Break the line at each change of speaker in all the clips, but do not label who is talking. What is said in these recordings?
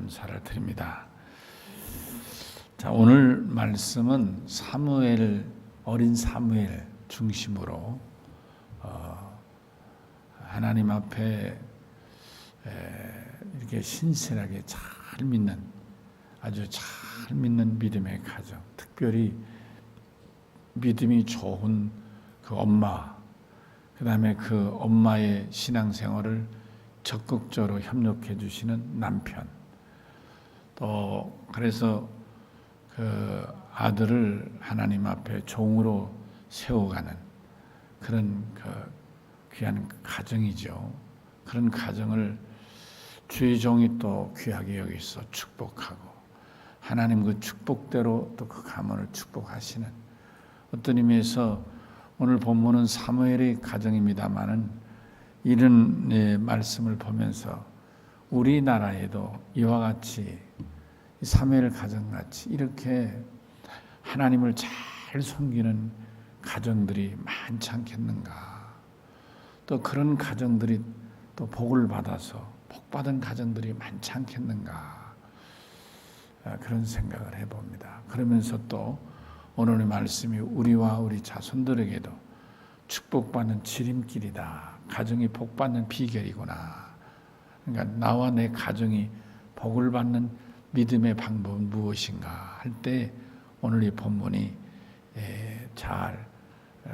감사를 드립니다. 자, 오늘 말씀은 어린 사무엘 중심으로 하나님 앞에 이렇게 신실하게 잘 믿는, 아주 잘 믿는 믿음의 가정, 특별히 믿음이 좋은 그 엄마, 그 다음에 그 엄마의 신앙생활을 적극적으로 협력해 주시는 남편, 또 그래서 그 아들을 하나님 앞에 종으로 세워가는 그런 그 귀한 가정이죠. 그런 가정을 주의 종이 또 귀하게 여기서 축복하고 하나님 그 축복대로 또 그 가문을 축복하시는, 어떤 의미에서 오늘 본문은 사무엘의 가정입니다마는 이런 말씀을 보면서 우리나라에도 이와 같이 사무엘 가정같이 이렇게 하나님을 잘 섬기는 가정들이 많지 않겠는가. 또 그런 가정들이 또 복을 받아서 복받은 가정들이 많지 않겠는가. 그런 생각을 해봅니다. 그러면서 또 오늘의 말씀이 우리와 우리 자손들에게도 축복받는 지름길이다. 가정이 복받는 비결이구나. 그러니까 나와 내 가정이 복을 받는 믿음의 방법은 무엇인가 할 때 오늘 이 본문이 잘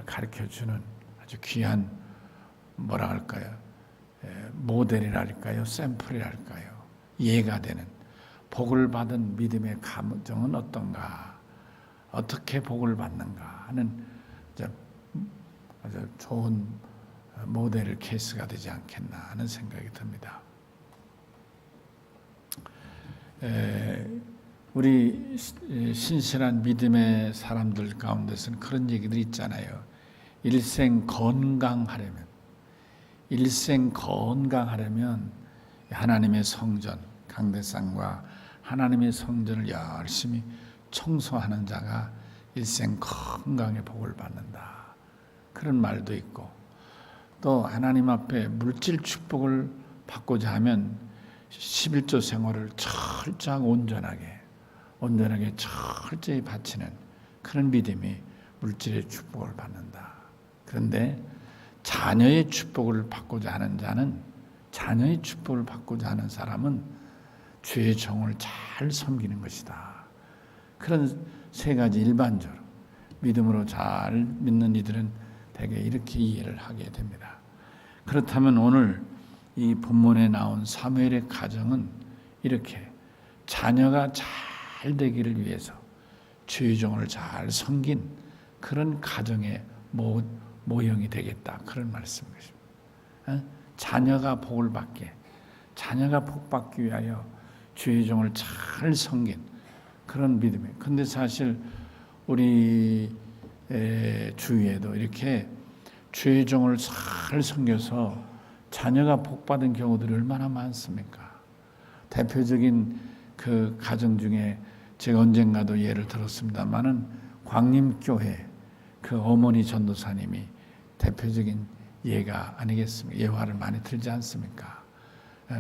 가르쳐주는 아주 귀한 뭐라 할까요? 모델이랄까요? 샘플이랄까요? 예가 되는 복을 받은 믿음의 가정은 어떤가? 어떻게 복을 받는가 하는 아주 좋은 모델 케이스가 되지 않겠나 하는 생각이 듭니다. 우리 신실한 믿음의 사람들 가운데서는 그런 얘기들이 있잖아요. 일생 건강하려면 하나님의 성전, 강대상과 하나님의 성전을 열심히 청소하는 자가 일생 건강의 복을 받는다. 그런 말도 있고, 또 하나님 앞에 물질 축복을 받고자 하면 11조 생활을 철저하고 온전하게 철저히 바치는 그런 믿음이 물질의 축복을 받는다. 그런데 자녀의 축복을 받고자 하는 사람은 주의 종을 잘 섬기는 것이다. 그런 세 가지 일반적으로 믿음으로 잘 믿는 이들은 대개 이렇게 이해를 하게 됩니다. 그렇다면 오늘 이 본문에 나온 사무엘의 가정은 이렇게 자녀가 잘 되기를 위해서 주의 종을 잘 섬긴 그런 가정의 모형이 되겠다. 그런 말씀인 것입니다. 자녀가 복을 받게, 자녀가 복받기 위하여 주의 종을 잘 섬긴 그런 믿음이에요. 근데 사실 우리 주위에도 이렇게 주의 종을 잘 섬겨서 자녀가 복받은 경우들이 얼마나 많습니까? 대표적인 그 가정 중에 제가 언젠가도 예를 들었습니다마는 광림교회 그 어머니 전도사님이 대표적인 예가 아니겠습니까? 예화를 많이 들지 않습니까?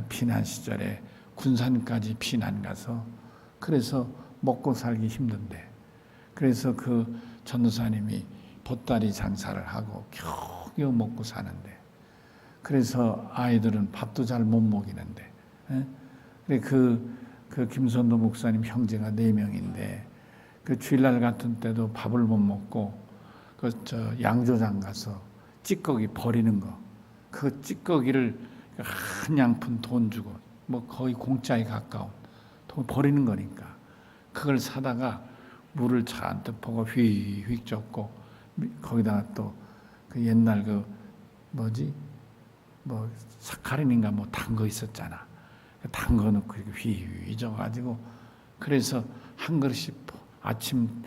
피난 시절에 군산까지 피난 가서 그래서 먹고 살기 힘든데, 그래서 그 전도사님이 보따리 장사를 하고 겨우 먹고 사는데, 그래서 아이들은 밥도 잘 못 먹이는데, 그 김선도 목사님 형제가 4명인데 그 주일날 같은 때도 밥을 못 먹고 양조장 가서 찌꺼기 버리는 거, 그 찌꺼기를 한 양푼 돈 주고 뭐 거의 공짜에 가까운 돈 버리는 거니까 그걸 사다가 물을 잔뜩 퍼고 휙휙 젓고 거기다가 또 그 옛날 사카린인가 단 거 있었잖아. 단 거 넣고 이렇게 휘휘 져가지고 그래서 한 그릇씩 아침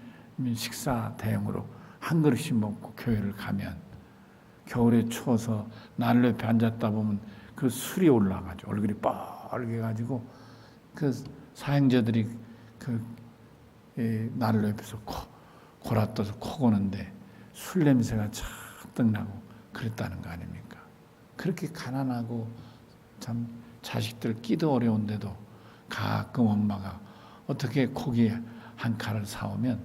식사 대용으로 한 그릇씩 먹고 교회를 가면 겨울에 추워서 난로 옆에 앉았다 보면 그 술이 올라가지고 얼굴이 빨개가지고 그 사형제들이 그 난로 옆에서 골아떠서 코 고는데 술 냄새가 잔뜩 나고 그랬다는 거 아닙니까? 그렇게 가난하고 참 자식들 끼도 어려운데도 가끔 엄마가 어떻게 고기 한 칼을 사오면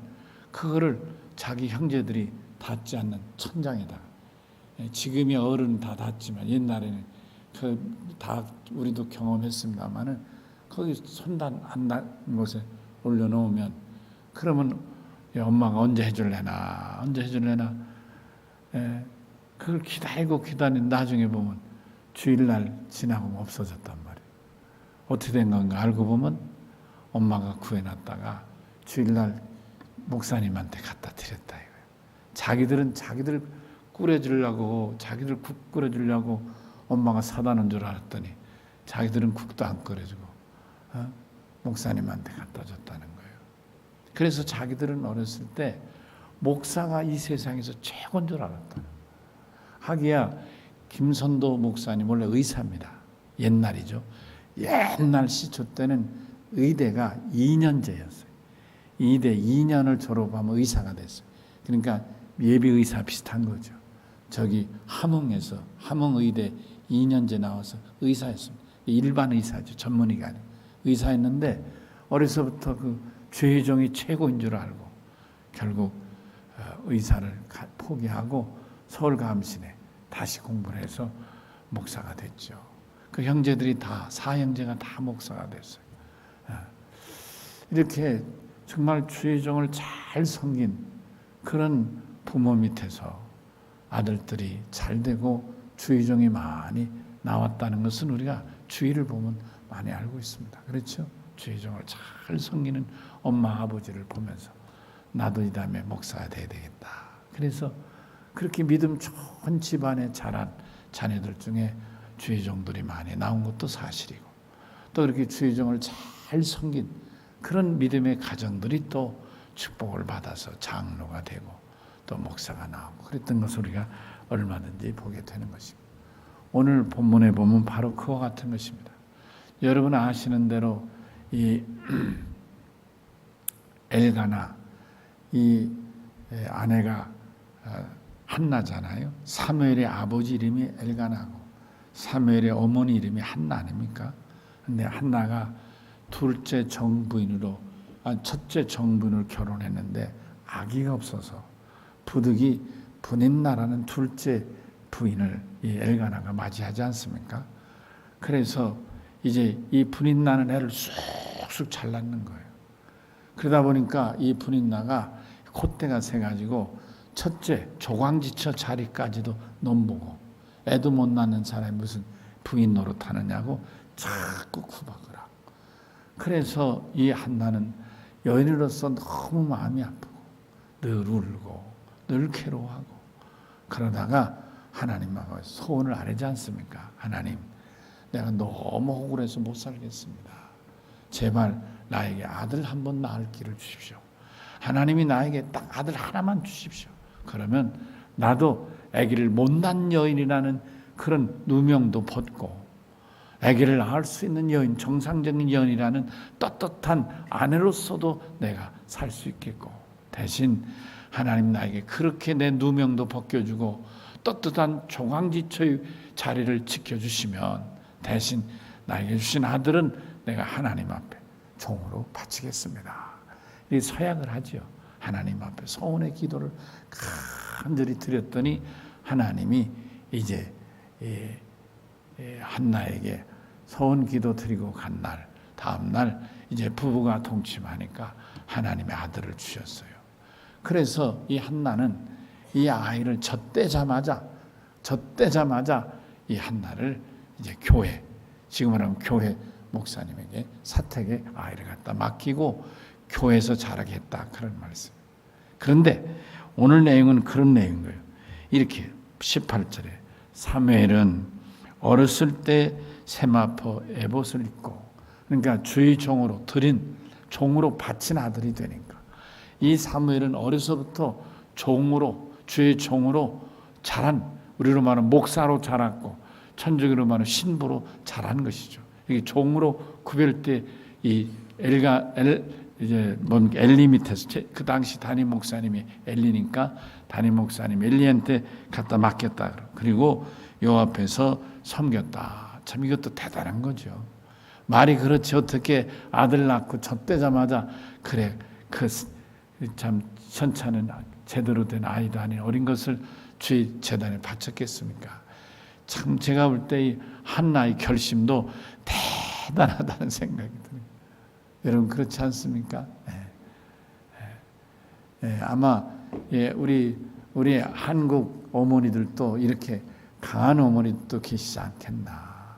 그거를 자기 형제들이 닿지 않는 천장에다가, 지금이 어른 다 닿지만 옛날에는 다 우리도 경험했습니다만은 거기 손단 안 닿는 곳에 올려놓으면, 그러면 엄마가 언제 해줄래나 그걸 기다린 나중에 보면 주일날 지나고 없어졌단 말이에요. 어떻게 된 건가 알고 보면 엄마가 구해놨다가 주일날 목사님한테 갖다 드렸다 이거예요. 자기들은 자기들 끓여주려고, 자기들 국 끓여주려고 엄마가 사다 놓은 줄 알았더니 자기들은 국도 안 끓여주고 목사님한테 갖다 줬다는 거예요. 그래서 자기들은 어렸을 때 목사가 이 세상에서 최고인 줄 알았다. 하기야 김선도 목사님 원래 의사입니다. 옛날이죠. 옛날 시초 때는 의대가 2년제였어요. 의대 2년을 졸업하면 의사가 됐어요. 그러니까 예비의사 비슷한 거죠. 저기 함흥에서 함흥의대 2년제 나와서 의사였습니다. 일반 의사죠. 전문의가 아니고 의사였는데 어려서부터 그 죄종이 최고인 줄 알고 결국 의사를 포기하고 서울감신에 다시 공부를 해서 목사가 됐죠. 그 형제들이 다, 사형제가 다 목사가 됐어요. 이렇게 정말 주의 종을 잘 섬긴 그런 부모 밑에서 아들들이 잘 되고 주의 종이 많이 나왔다는 것은 우리가 주의를 보면 많이 알고 있습니다. 그렇죠? 주의 종을 잘 섬기는 엄마 아버지를 보면서 나도 이 다음에 목사가 돼야 되겠다. 그래서 그렇게 믿음 좋은 집안에 자란 자녀들 중에 주의 종들이 많이 나온 것도 사실이고, 또 이렇게 주의 종을 잘 섬긴 그런 믿음의 가정들이 또 축복을 받아서 장로가 되고 또 목사가 나오고 그랬던 것을 우리가 얼마든지 보게 되는 것입니다. 오늘 본문에 보면 바로 그와 같은 것입니다. 여러분 아시는 대로 이 엘가나, 이 아내가 한나잖아요. 사무엘의 아버지 이름이 엘가나고 사무엘의 어머니 이름이 한나 아닙니까? 근데 한나가 첫째 정부인으로 결혼했는데 아기가 없어서 부득이 분임나라는 둘째 부인을 이 엘가나가 맞이하지 않습니까? 그래서 이제 이 분임나는 애를 쑥쑥 잘 낳는 거예요. 그러다 보니까 이 분임나가 콧대가 세가지고 첫째 조광지처 자리까지도 넘보고 애도 못 낳는 사람이 무슨 부인 노릇하느냐고 자꾸 구박을 하고, 그래서 이 한나는 여인으로서 너무 마음이 아프고 늘 울고 늘 괴로워하고 그러다가 하나님하고 소원을 아뢰지 않습니까? 하나님, 내가 너무 억울해서 못 살겠습니다. 제발 나에게 아들 한 번 낳을 길을 주십시오. 하나님이 나에게 딱 아들 하나만 주십시오. 그러면 나도 아기를 못 낳은 여인이라는 그런 누명도 벗고 아기를 낳을 수 있는 여인, 정상적인 여인이라는 떳떳한 아내로서도 내가 살 수 있겠고, 대신 하나님 나에게 그렇게 내 누명도 벗겨주고 떳떳한 조광지처의 자리를 지켜주시면 대신 나에게 주신 아들은 내가 하나님 앞에 종으로 바치겠습니다. 이 서약을 하죠. 하나님 앞에 소원의 기도를 간절히 드렸더니 하나님이 이제 한나에게 소원 기도 드리고 간 날, 다음 날 이제 부부가 동침하니까 하나님의 아들을 주셨어요. 그래서 이 한나는 이 아이를 젖대자마자 이 한나를 이제 교회, 지금으로 하면 교회 목사님에게 사택에 아이를 갖다 맡기고 교회에서 자라게 했다, 그런 말씀. 그런데 오늘 내용은 그런 내용인 거예요. 이렇게 18절에 사무엘은 어렸을 때 세마포 에봇을 입고, 그러니까 주의 종으로 드린, 종으로 바친 아들이 되니까 이 사무엘은 어려서부터 종으로, 주의 종으로 자란, 우리로 말하면 목사로 자랐고 천주교로 말하면 신부로 자란 것이죠. 이게 종으로 구별될 이 엘리 밑에서, 그 당시 담임 목사님이 엘리니까 담임 목사님 엘리한테 갖다 맡겼다. 그리고 요 앞에서 섬겼다. 참 이것도 대단한 거죠. 말이 그렇지 어떻게 아들 낳고 젖대자마자 그래 그 참 현찮은 제대로 된 아이도 아닌 어린 것을 주의 제단에 바쳤겠습니까? 참 제가 볼 때 이 한나의 결심도 대단하다는 생각이 들어요. 여러분 그렇지 않습니까? 아마 우리 한국 어머니들도 이렇게 강한 어머니도 계시지 않겠나.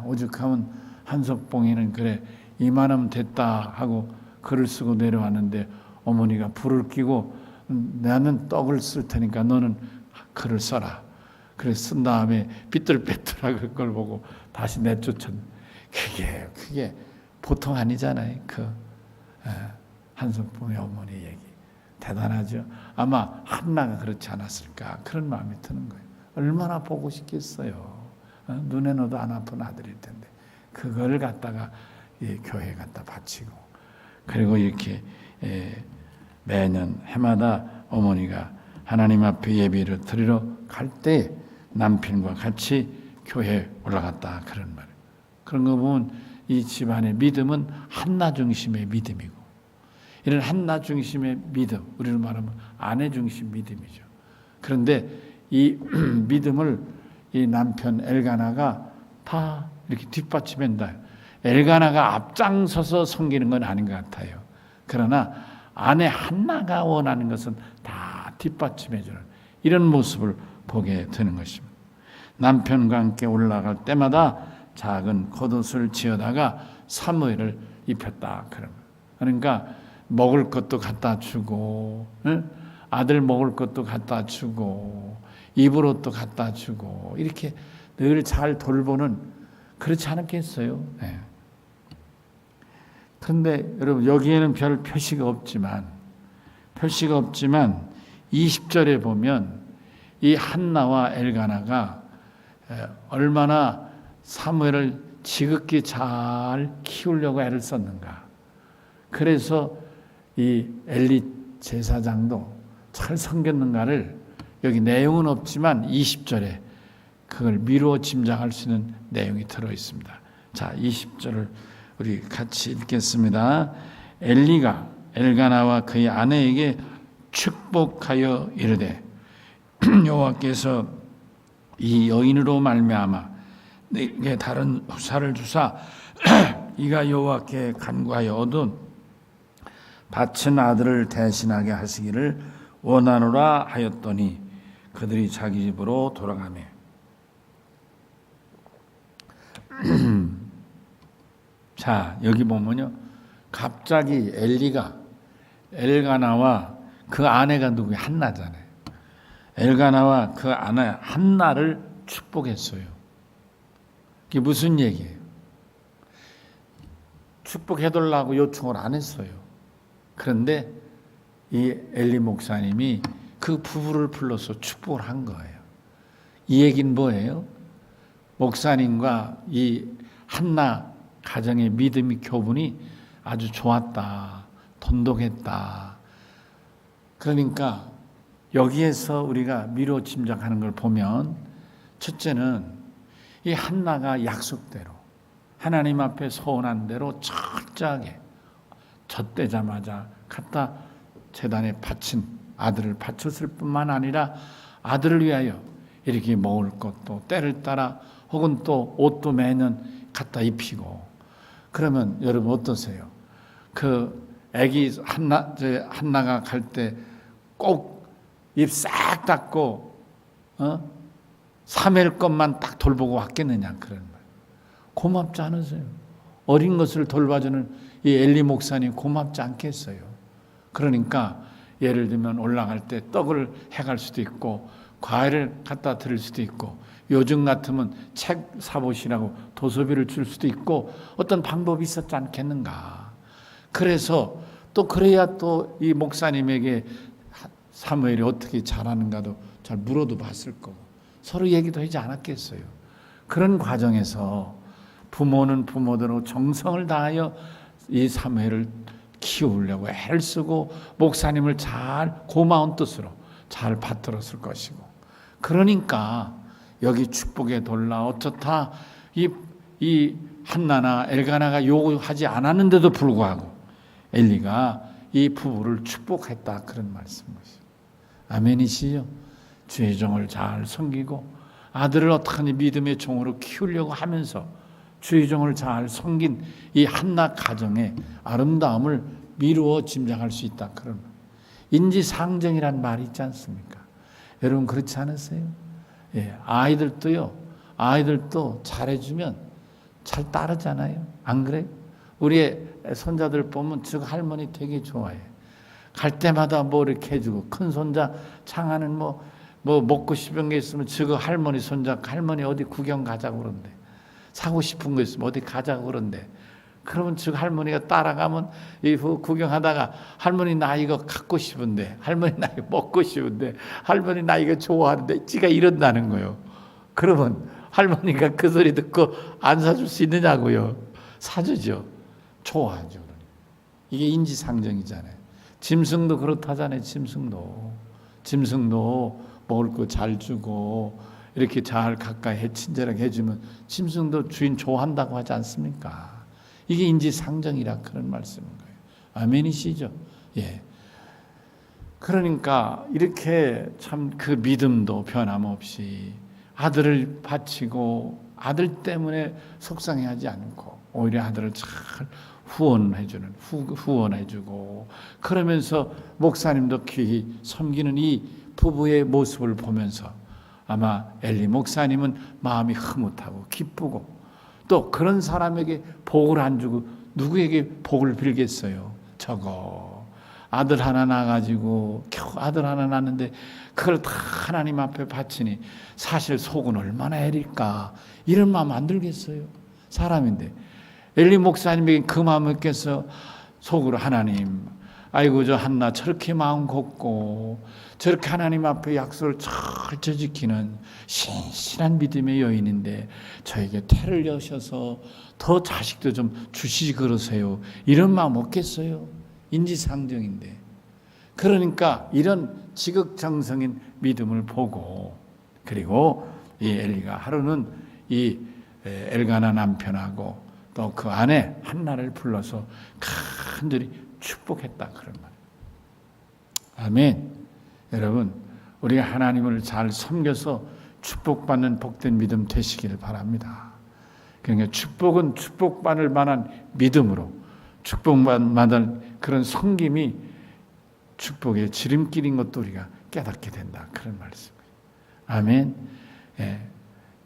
오죽하면 한석봉이는 그래 이만하면 됐다 하고 글을 쓰고 내려왔는데 어머니가 불을 끼고 나는 떡을 쓸 테니까 너는 글을 써라. 그래 쓴 다음에 삐뚤빼뚤하고 그걸 보고 다시 내쫓은 그게 보통 아니잖아요. 한석봉의 어머니 얘기 대단하죠. 아마 한나가 그렇지 않았을까 그런 마음이 드는 거예요. 얼마나 보고 싶겠어요. 눈에 넣어도 안 아픈 아들일 텐데 그걸 갖다가 교회에 갖다 바치고 그리고 이렇게 매년 해마다 어머니가 하나님 앞에 예배를 드리러 갈 때 남편과 같이 교회에 올라갔다 그런 말. 그런 거 보면 이 집안의 믿음은 한나 중심의 믿음이고 이런 한나 중심의 믿음, 우리로 말하면 아내 중심 믿음이죠. 그런데 이 믿음을 이 남편 엘가나가 다 이렇게 뒷받침한다. 엘가나가 앞장서서 섬기는 건 아닌 것 같아요. 그러나 아내 한나가 원하는 것은 다 뒷받침해주는 이런 모습을 보게 되는 것입니다. 남편과 함께 올라갈 때마다 작은 겉옷을 지어다가 사무엘을 입혔다. 그러니까 먹을 것도 갖다 주고, 아들 먹을 것도 갖다 주고, 입을 옷도 갖다 주고 이렇게 늘 잘 돌보는 그렇지 않았겠어요? 네. 그런데 여러분 여기에는 별 표시가 없지만 20절에 보면 이 한나와 엘가나가 얼마나 사무엘을 지극히 잘 키우려고 애를 썼는가. 그래서 이 엘리 제사장도 잘 섬겼는가를 여기 내용은 없지만 20절에 그걸 미루어 짐작할 수 있는 내용이 들어 있습니다. 자, 20절을 우리 같이 읽겠습니다. 엘리가 엘가나와 그의 아내에게 축복하여 이르되 여호와께서 이 여인으로 말미암아 내게 다른 후사를 주사 이가 여호와께 간구하여 얻은 바친 아들을 대신하게 하시기를 원하노라 하였더니 그들이 자기 집으로 돌아가매. 자, 여기 보면요. 갑자기 엘리가 엘가나와 그 아내가 누구예요? 한나잖아요. 엘가나와 그 아내 한나를 축복했어요. 그게 무슨 얘기예요? 축복해달라고 요청을 안 했어요. 그런데 이 엘리 목사님이 그 부부를 불러서 축복을 한 거예요. 이 얘기는 뭐예요? 목사님과 이 한나 가정의 믿음의 교분이 아주 좋았다. 돈독했다. 그러니까 여기에서 우리가 미뤄 짐작하는 걸 보면 첫째는 이 한나가 약속대로 하나님 앞에 소원한 대로 철저하게 젖대자마자 갖다 제단에 바친 아들을 바쳤을 뿐만 아니라 아들을 위하여 이렇게 먹을 것도 때를 따라 혹은 또 옷도 매년 갖다 입히고 그러면 여러분 어떠세요? 그 아기 한나가 갈 때 꼭 입 싹 닫고 3일 것만 딱 돌보고 왔겠느냐 그런 말. 고맙지 않으세요? 어린 것을 돌봐주는 이 엘리 목사님 고맙지 않겠어요? 그러니까 예를 들면 올라갈 때 떡을 해갈 수도 있고 과일을 갖다 드릴 수도 있고 요즘 같으면 책 사보시라고 도서비를 줄 수도 있고 어떤 방법이 있었지 않겠는가. 그래서 또 그래야 또 이 목사님에게 사무엘이 어떻게 잘하는가도 잘 물어도 봤을 거고 서로 얘기도 하지 않았겠어요. 그런 과정에서 부모는 부모대로 정성을 다하여 이 사무엘을 키우려고 애를 쓰고 목사님을 잘 고마운 뜻으로 잘 받들었을 것이고 그러니까 여기 축복의 돌라 어쩌다 이 한나나 엘가나가 요구하지 않았는데도 불구하고 엘리가 이 부부를 축복했다, 그런 말씀인 것이죠. 아멘이시죠? 주의 종을 잘 섬기고 아들을 어떡하니 믿음의 종으로 키우려고 하면서 주의 종을 잘 섬긴 이 한나 가정의 아름다움을 미루어 짐작할 수 있다, 그런 인지상정이란 말이 있지 않습니까? 여러분 그렇지 않으세요? 예, 아이들도 잘해주면 잘 따르잖아요. 안 그래요? 우리의 손자들 보면 저 할머니 되게 좋아해. 갈 때마다 뭐 이렇게 해주고, 큰 손자 창하는 뭐 먹고 싶은 게 있으면 저거 할머니 손자, 할머니 어디 구경 가자고 그런대. 사고 싶은 거 있으면 어디 가자고 그런대. 그러면 저 할머니가 따라가면 이 구경하다가 할머니 나 이거 갖고 싶은데, 할머니 나 이거 먹고 싶은데, 할머니 나 이거 좋아하는데, 지가 이런다는 거예요. 그러면 할머니가 그 소리 듣고 안 사줄 수 있느냐고요. 사주죠. 좋아하죠. 이게 인지상정이잖아요. 짐승도 그렇다잖아요. 짐승도 먹을 거 잘 주고 이렇게 잘 가까이 친절하게 해주면 짐승도 주인 좋아한다고 하지 않습니까? 이게 인지상정이라 그런 말씀인 거예요. 아멘이시죠? 예. 그러니까 이렇게 참 그 믿음도 변함없이 아들을 바치고 아들 때문에 속상해하지 않고 오히려 아들을 잘 후원해주고 그러면서 목사님도 귀히 섬기는 이 부부의 모습을 보면서 아마 엘리 목사님은 마음이 흐뭇하고 기쁘고, 또 그런 사람에게 복을 안 주고 누구에게 복을 빌겠어요? 저거 아들 하나 낳아가지고 겨우 아들 하나 낳았는데 그걸 다 하나님 앞에 바치니 사실 속은 얼마나 애릴까, 이런 마음 안 들겠어요? 사람인데. 엘리 목사님에게 그 마음을 껴서 속으로 하나님, 아이고 저 한나 저렇게 마음 곱고 저렇게 하나님 앞에 약속을 철저 지키는 신실한 믿음의 여인인데 저에게 태를 여셔서 더 자식도 좀 주시지 그러세요, 이런 마음 없겠어요? 인지상정인데. 그러니까 이런 지극정성인 믿음을 보고, 그리고 이 엘리가 하루는 이 엘가나 남편하고 또 그 아내 한나를 불러서 간절히 축복했다, 그런 말. 아멘. 여러분 우리가 하나님을 잘 섬겨서 축복받는 복된 믿음 되시기를 바랍니다. 그러니까 축복은 축복받을 만한 믿음으로, 축복받을 그런 섬김이 축복의 지름길인 것도 우리가 깨닫게 된다, 그런 말씀이에요. 아멘. 예.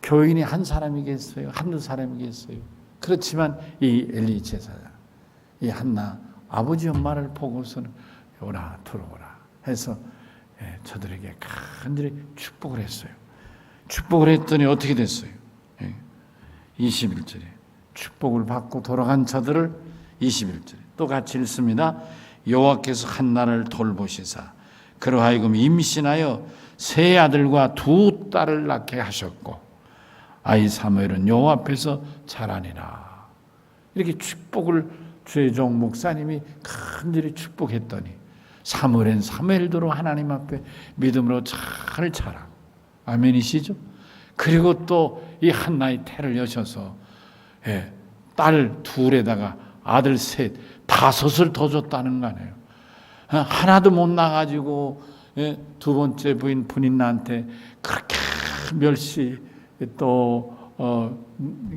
교인이 한 사람이겠어요? 한두 사람이겠어요? 그렇지만 이 엘리 제사장, 이 한나 아버지 엄마를 보고서는 오라 들어오라 해서 저들에게 간절히 축복을 했어요. 축복을 했더니 어떻게 됐어요? 21절에 축복을 받고 돌아간 저들을, 21절에 또 같이 읽습니다. 여호와께서 한나를 돌보시사 그로 하여금 임신하여 세 아들과 두 딸을 낳게 하셨고 아이 사무엘은 여호와 앞에서 자라니라. 이렇게 축복을 주의 종 목사님이 간절히 축복했더니 사무엘은 사무엘대로 하나님 앞에 믿음으로 잘 자라고. 아멘이시죠? 그리고 또 이 한나의 태를 여셔서 딸 둘에다가 아들 셋, 다섯을 더 줬다는 거 아니에요. 하나도 못 나가지고 두 번째 부인 분인나한테 그렇게 멸시 또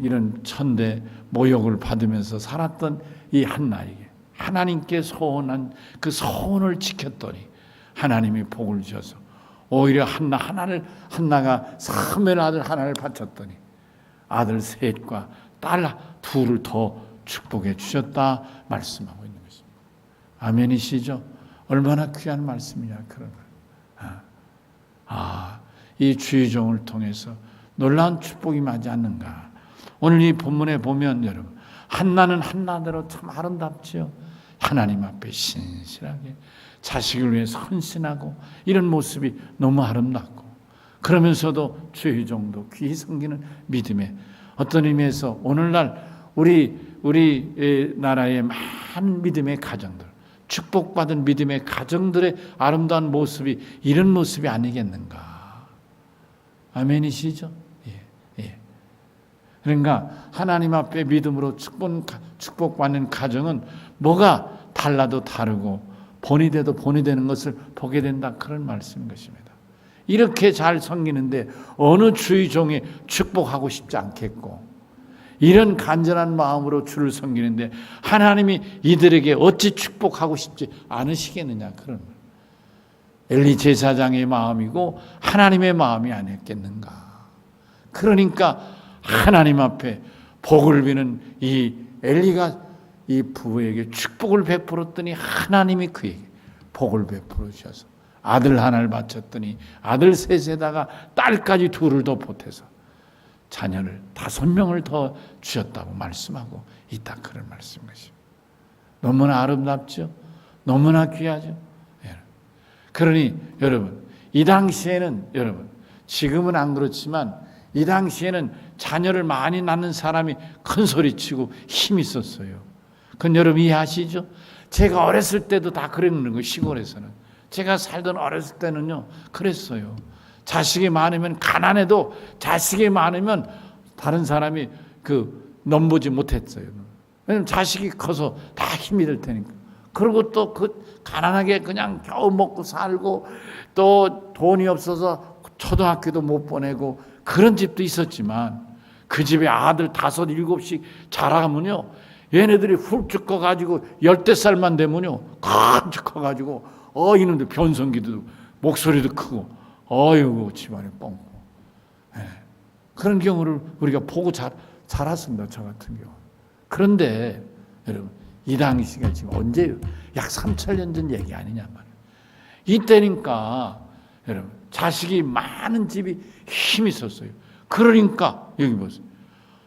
이런 천대 모욕을 받으면서 살았던 이 한나에게 하나님께 소원한 그 소원을 지켰더니 하나님이 복을 주셔서 오히려 한나가 사무엘 아들 하나를 바쳤더니 아들 셋과 딸 둘을 더 축복해 주셨다 말씀하고 있는 것입니다. 아멘이시죠? 얼마나 귀한 말씀이냐, 그런 이 주의 종을 통해서 놀라운 축복이 맞지 않는가. 오늘 이 본문에 보면 여러분 한나는 한나대로 참 아름답지요. 하나님 앞에 신실하게 자식을 위해서 헌신하고 이런 모습이 너무 아름답고, 그러면서도 주의 종도 귀히 섬기는 믿음의 어떤 의미에서 오늘날 우리 나라의 많은 믿음의 가정들, 축복받은 믿음의 가정들의 아름다운 모습이 이런 모습이 아니겠는가. 아멘이시죠? 예. 그러니까 하나님 앞에 믿음으로 축복받는 가정은 뭐가 달라도 다르고 본이 돼도 본이 되는 것을 보게 된다, 그런 말씀인 것입니다. 이렇게 잘 섬기는데 어느 주의 종이 축복하고 싶지 않겠고, 이런 간절한 마음으로 주를 섬기는데 하나님이 이들에게 어찌 축복하고 싶지 않으시겠느냐, 그런 말. 엘리 제사장의 마음이고 하나님의 마음이 아니었겠는가. 그러니까 하나님 앞에 복을 비는 이 엘리가 이 부부에게 축복을 베풀었더니 하나님이 그에게 복을 베풀어 주셔서 아들 하나를 바쳤더니 아들 셋에다가 딸까지 둘을 더 보태서 자녀를 5명을 더 주셨다고 말씀하고 있다, 그런 말씀인 것입니다. 너무나 아름답죠? 너무나 귀하죠? 그러니 여러분, 이 당시에는, 여러분, 지금은 안 그렇지만 이 당시에는 자녀를 많이 낳는 사람이 큰 소리치고 힘이 있었어요. 그건 여러분 이해하시죠? 제가 어렸을 때도 다 그랬는 거예요. 시골에서는 제가 살던 어렸을 때는요 그랬어요. 자식이 많으면, 가난해도 자식이 많으면 다른 사람이 넘보지 못했어요. 왜냐면 자식이 커서 다 힘이 될 테니까. 그리고 또 가난하게 그냥 겨우 먹고 살고, 또 돈이 없어서 초등학교도 못 보내고 그런 집도 있었지만, 그 집에 아들 5, 7씩 자라면요 얘네들이 훌쩍 커가지고 10대살만 되면요 깜찍 커가지고 이놈들 변성기도 목소리도 크고 어이구 집안에 뻥고. 그런 경우를 우리가 보고 자랐습니다, 저 같은 경우. 그런데 여러분, 이 당시가 지금 언제요? 약 3,000년 전 얘기 아니냐 말이에요. 이때니까 여러분, 자식이 많은 집이 힘이 있었어요. 그러니까 여기 보세요.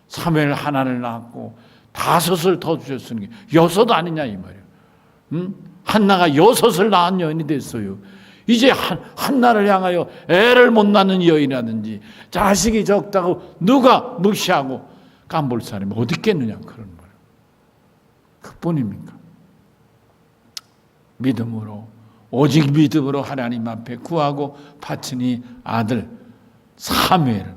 사무엘 하나를 낳았고 5을 더 주셨으니 6 아니냐 이 말이에요. 한나가 6을 낳은 여인이 됐어요. 이제 한나를 향하여 애를 못 낳는 여인이라든지 자식이 적다고 누가 무시하고 깜볼 사람이 어디 있겠느냐, 그런 말이에요. 그뿐입니까? 믿음으로, 오직 믿음으로 하나님 앞에 구하고 바치니 아들 사무엘을,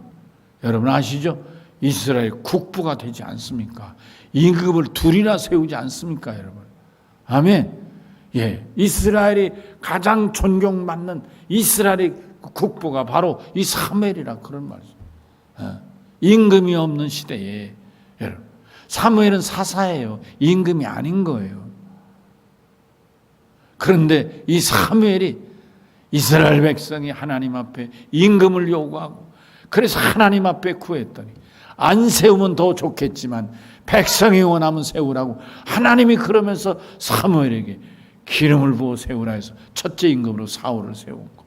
여러분 아시죠? 이스라엘 국부가 되지 않습니까? 임금을 2이나 세우지 않습니까, 여러분? 아멘. 예, 이스라엘이 가장 존경받는 이스라엘의 국부가 바로 이 사무엘이라, 그런 말이죠. 임금이 없는 시대에 여러분, 사무엘은 사사예요. 임금이 아닌 거예요. 그런데 이 사무엘이 이스라엘 백성이 하나님 앞에 임금을 요구하고, 그래서 하나님 앞에 구했더니 안 세우면 더 좋겠지만 백성이 원하면 세우라고 하나님이 그러면서 사무엘에게 기름을 부어 세우라 해서 첫째 임금으로 사울을 세웠고,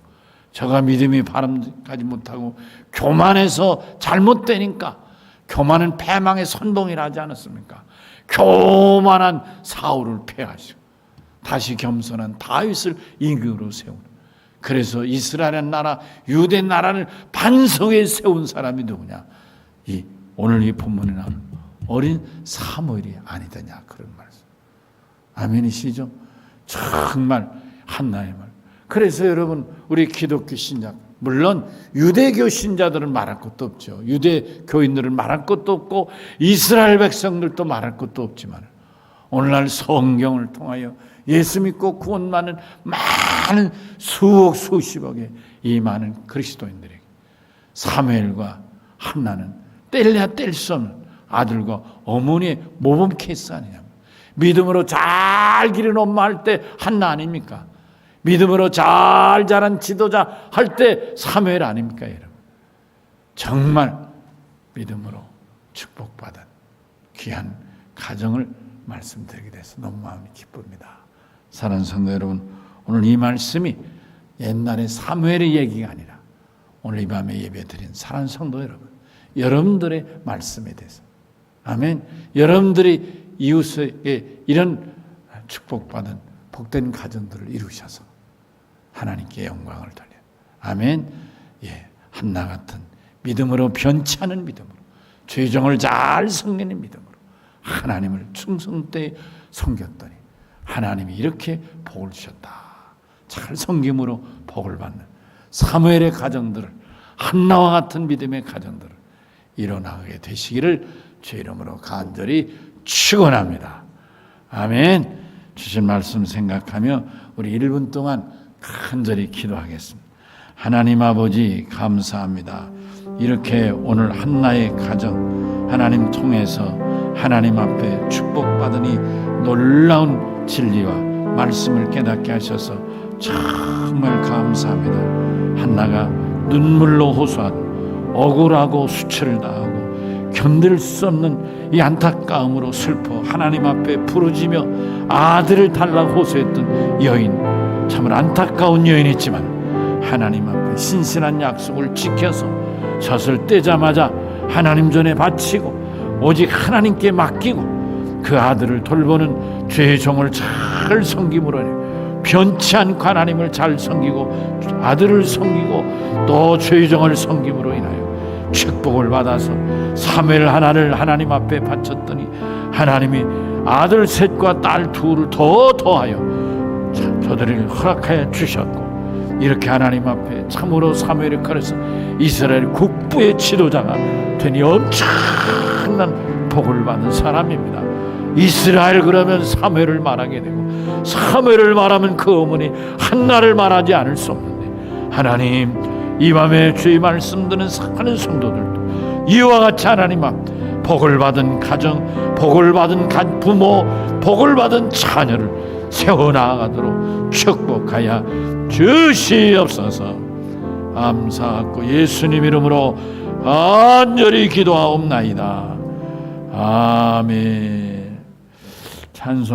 저가 믿음이 바람가지 못하고 교만해서 잘못되니까, 교만은 패망의 선봉이라 하지 않았습니까? 교만한 사울을 패하시고 다시 겸손한 다윗을 임금으로 세우는, 그래서 이스라엘 나라, 유대 나라를 반석에 세운 사람이 누구냐? 오늘 이 본문에 나오는 어린 사무엘이 아니더냐, 그런 말씀. 아멘이시죠? 정말 한나의 말. 그래서 여러분, 우리 기독교 신자, 물론 유대교 신자들은 말할 것도 없죠. 유대교인들은 말할 것도 없고 이스라엘 백성들도 말할 것도 없지만, 오늘날 성경을 통하여 예수 믿고 구원받는 많은 수십억의 이 많은 그리스도인들에게 사무엘과 한나는 뗄래야 뗄 수 없는 아들과 어머니의 모범 케이스 아니냐. 믿음으로 잘 기른 엄마 할 때 한나 아닙니까? 믿음으로 잘 자란 지도자 할 때 사무엘 아닙니까, 여러분? 정말 믿음으로 축복받은 귀한 가정을 말씀드리게 돼서 너무 마음이 기쁩니다. 사랑하는 성도 여러분, 오늘 이 말씀이 옛날에 사무엘의 얘기가 아니라 오늘 이 밤에 예배드린 사랑하는 성도 여러분, 여러분들의 말씀에 대해서, 아멘, 여러분들이 이웃에게 이런 축복받은 복된 가정들을 이루셔서 하나님께 영광을 돌려, 아멘. 예, 한나 같은 믿음으로 변치 않은 믿음으로, 죄정을 잘 섬기는 믿음으로 하나님을 충성되이 섬겼더니 하나님이 이렇게 복을 주셨다. 잘 섬김으로 복을 받는 사무엘의 가정들을, 한나와 같은 믿음의 가정들을 일어나게 되시기를 주 이름으로 간절히 축원합니다. 아멘. 주신 말씀 생각하며 우리 1분 동안 간절히 기도하겠습니다. 하나님 아버지 감사합니다. 이렇게 오늘 한나의 가정 하나님 통해서 하나님 앞에 축복받으니 놀라운 진리와 말씀을 깨닫게 하셔서 정말 감사합니다. 한나가 눈물로 호소하고 억울하고 수치를 당하고 견딜 수 없는 이 안타까움으로 슬퍼 하나님 앞에 부르짖며 아들을 달라고 호소했던 여인, 참으로 안타까운 여인이지만 하나님 앞에 신실한 약속을 지켜서 젖을 떼자마자 하나님 전에 바치고 오직 하나님께 맡기고 그 아들을 돌보는 죄의 종을 잘 섬김으로 변치 않고 하나님을 잘 섬기고 아들을 섬기고 또 죄의 종을 섬김으로 인하여 축복을 받아서 사무엘 하나를 하나님 앞에 바쳤더니 하나님이 아들 셋과 딸 둘을 더하여 저들을 허락하여 주셨고, 이렇게 하나님 앞에 참으로 사무엘이 그래서 이스라엘 국부의 지도자가 되니 엄청난 복을 받은 사람입니다. 이스라엘 그러면 사무엘을 말하게 되고, 사무엘을 말하면 그 어머니 한나를 말하지 않을 수 없는데, 하나님 이 밤에 주의 말씀 듣는 사는 성도들도 이와 같이 하나님 앞 복을 받은 가정, 복을 받은 부모, 복을 받은 자녀를 세워나가도록 축복하여 주시옵소서. 감사하고 예수님 이름으로 간절히 기도하옵나이다. 아멘. 찬송